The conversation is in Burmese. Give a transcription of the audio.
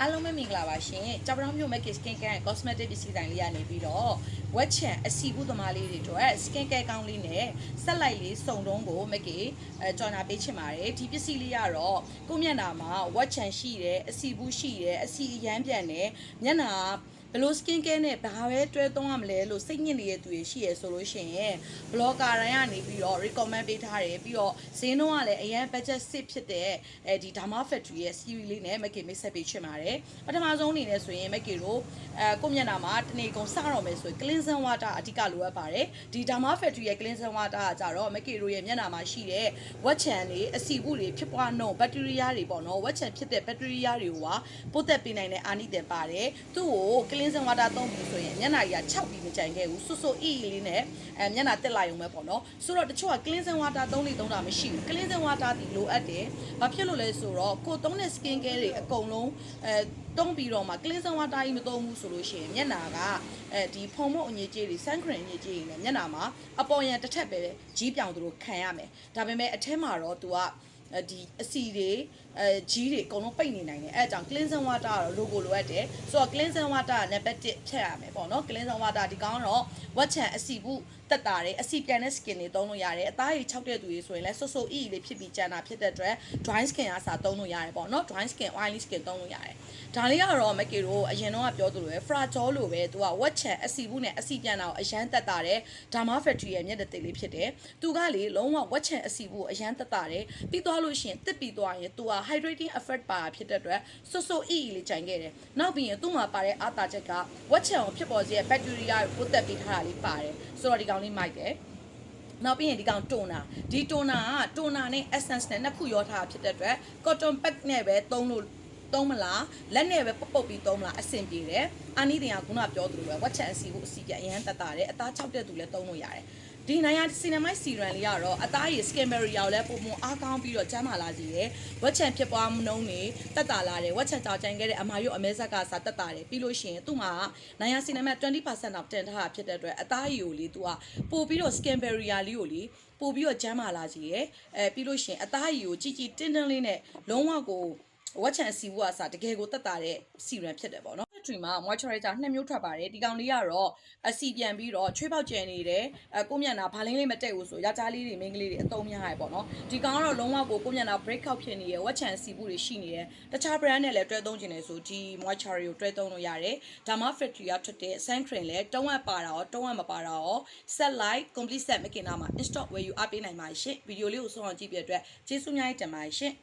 အားလုံးပဲမင်္ဂလာပါရှင်ကြောက်ပြောင်းမျိုး make skin care cosmetic ပစ္စည်းတိုင်းလေးရနေပြီးတော့ဝက်ချန်အစီဘူးသမားလေးတွေအတွက် skin care ကောင်းလေးနဲ့ဆက်လိုက်လေးစုံတုံးကို make ကြော်ညာပေးချင်ပါတယ်ဒီပစ္စည်းလေးကတော့ကိုမျက်နှာမှာဝက်ချန်ရှိတယ်အစီဘူးရှိတယ်အစီအရမ်းပြန်တယ်မျက်နှာဘလို့ skin care နဲ့ဘာပဲတွဲသုံးရမလဲလို့စိတ်ညစ်နေတဲ့သူတွေရှိရဆိုလို့ရှိရင် blogger တိုင်းကနေပြီးတော့ recommend ပေးထားတယ်ပြီးတော့ဈေးနှုန်းကလည်းအရင် budget စစ်ဖြစ်တဲ့ဒီ Dharma Factory ရဲ့ series လေးနဲ့ make မိတ်ဆက်ပေးချင်ပါတယ်ပထမဆုံးအနေနဲ့ဆိုရင် make တို့ကိုမျက်နှာမှာတနေ့ကုန်စတော့မယ်ဆိုရင် cleansing water အဓိကလိုအပ်ပါတယ်ဒီ Dharma Factory ရဲ့ cleansing water ကကြတော့ make တို့ရဲ့မျက်နှာမှာရှိတဲ့ဝက်ချန်တွေအဆီဘူးတွေဖြစ်ပွားနှုန်း bacteria တွေပေါ့နော်ဝက်ချန်ဖြစ်တဲ့ bacteria တွေကပိုးသက်ပေးနိုင်တဲ့အာနိသင်ပါတယ်သူ့ကို cleansing water သုံးပြီးဆိုရင်မျက်နှာကြီးကခြောက်ပြီးမကြိုင်ခဲ့ဘူးဆွဆွအီလေးနဲ့မျက်နှာတက်လာရုံပဲပေါ့နော်ဆိုတော့တချို့က cleansing water သုံးတာမရှိဘူး cleansing water ဒီလိုအပ်တယ်ဘာဖြစ်လို့လဲဆိုတော့ကိုသုံးတဲ့ skin care တွေအကုန်လုံးတုံးပြီးတော့မှ cleansing water ကြီးမသုံးဘူးဆိုလို့ရှိရင်မျက်နှာကဒီဖုံမုတ်အငြိကြေးတွေ sun cream အငြိကြေးတွေနဲ့မျက်နှာမှာအပေါ်ရန်တစ်ထပ်ပဲကြီးပြောင်သူတို့ခံရမယ်ဒါပေမဲ့အထက်မှာတော့ तू ကဒီအစီတွေကြီးတွေအကုန်လုံးပိတ်နေနိုင်တယ်အဲအကြောင်း cleansing water ကတော့ logo လိုအပ်တယ်ဆိုတော့ cleansing water က nambah 1ဖြတ်ရမယ်ပေါ့နော် cleansing water ဒီကောင်ကတော့ဝက်ချန်အစီဘူးတက်တာတယ်အစီပြန်တဲ့ skin တွေသုံးလို့ရတယ်အသားကြီးခြောက်တဲ့သူတွေဆိုရင်လည်းဆွဆွအီလေးဖြစ်ပြီးကြံတာဖြစ်တဲ့အတွက် dry skin အစားသုံးလို့ရတယ်ပေါ့နော် dry skin oily skin သုံးလို့ရတယ်ဒါလေးကတော့မကေတို့အရင်တော့ပြောသလိုပဲ fragile လိုပဲသူကဝက်ချန်အစီဘူးနဲ့အစီပြန်တာကိုအရန်တက်တာတယ် Dharma Factory ရဲ့မျက်နှာသိလေးဖြစ်တယ်သူကလေလုံးဝဝက်ချန်အစီဘူးအရန်တက်တာတယ်ပြီးသွားလို့ရှိရင်တစ်ပြီးသွားရင်သူက hydrating effect ပါဖြစ်တဲ့အတွက်ဆွဆွအီလေးကြိုင်ခဲ့တယ်နောက်ပြီးရင်သူ့မှာပါတဲ့အာသာချက်ကဝက်ချန်ကိုဖြစ်ပေါ်စေတဲ့ bacteria ကိုပိုးသက်ပေးထားတာလေးပါတယ်ဆိုတော့ဒီကောင်လေးမိုက်တယ်နောက်ပြီးရင်ဒီကောင်တိုနာဒီတိုနာကတိုနာနဲ့ essence နဲ့နှစ်ခုရောထားဖြစ်တဲ့အတွက် cotton pad နဲ့ပဲသုံးမလားလက်နဲ့ပဲပုတ်ပြီးသုံးမလားအဆင်ပြေတယ်အာနီတင်ကခုနပြောသလိုပဲဝက်ချန်အစီကိုအစီပြအရင်တက်တာတယ်အသား၆တဲ့သူလည်းသုံးလို့ရတယ်ဒီနိုင်ရစီနမိုက်စီရန်လေးကတော့အသားရည် skin barrier ကိုလည်းပုံမှန်အားကောင်းပြီးတော့ကျန်းမာလာစေတယ်ဝက်ချန်ဖြစ်ပွားမှုနှုန်းတွေတက်တာလာတယ်ဝက်ချန်ကြောင်ကြိုင်ခဲ့တဲ့အမာရုပ်အမဲဆက်ကစားတက်တာတယ်ပြီးလို့ရှိရင်သူ့မှာနိုင်ရစီနမိုက် 20% လောက်တင်ထားတာဖြစ်တဲ့အတွက်အသားရည်ကိုလေသူကပို့ပြီးတော့ skin barrier လေးကိုလေပို့ပြီးတော့ကျန်းမာလာစေတယ်ပြီးလို့ရှိရင်အသားရည်ကိုကြီးတင်းတင်းလေးနဲ့လုံးဝကိုဝက်ချန်အစီဘူးအစားတကယ်ကိုတက်တာတဲ့စီရန်ဖြစ်တယ်ပေါ့နော်Factory မှာ moisturizer နှစ်မျိုးထွက်ပါတယ်ဒီကောင်လေးကတော့အစီပြန်ပြီးတော့ချွေးပေါက်ကျန်နေတယ်ကိုမျက်နှာဘာလင်းလေးမတက်ဘူးဆိုယောက်ျားလေးတွေမိန်းကလေးတွေအသုံးများရပေါ့နော်ဒီကောင်ကတော့လုံးဝကိုမျက်နှာ break out ဖြစ်နေရဝက်ချန်အစီဘူးတွေရှိနေတယ်တခြား brand နဲ့လည်းတွဲသုံးခြင်းလေဆိုဒီ moisturizer ကိုတွဲသုံးလို့ရတယ် Dharma Factory ကထွက်တဲ့ sun cream လည်းတုံးဝက်ပါတာရောတုံးဝက်မပါတာရော set light complete set မကင်နာမှာ in stock ဝယ်ယူအားပေးနိုင်ပါရှင်ဗီဒီယိုလေးကိုဆုံးအောင်ကြည့်ပြတဲ့အတွက်ကျေးဇူးများတင်ပါတယ်ရှင်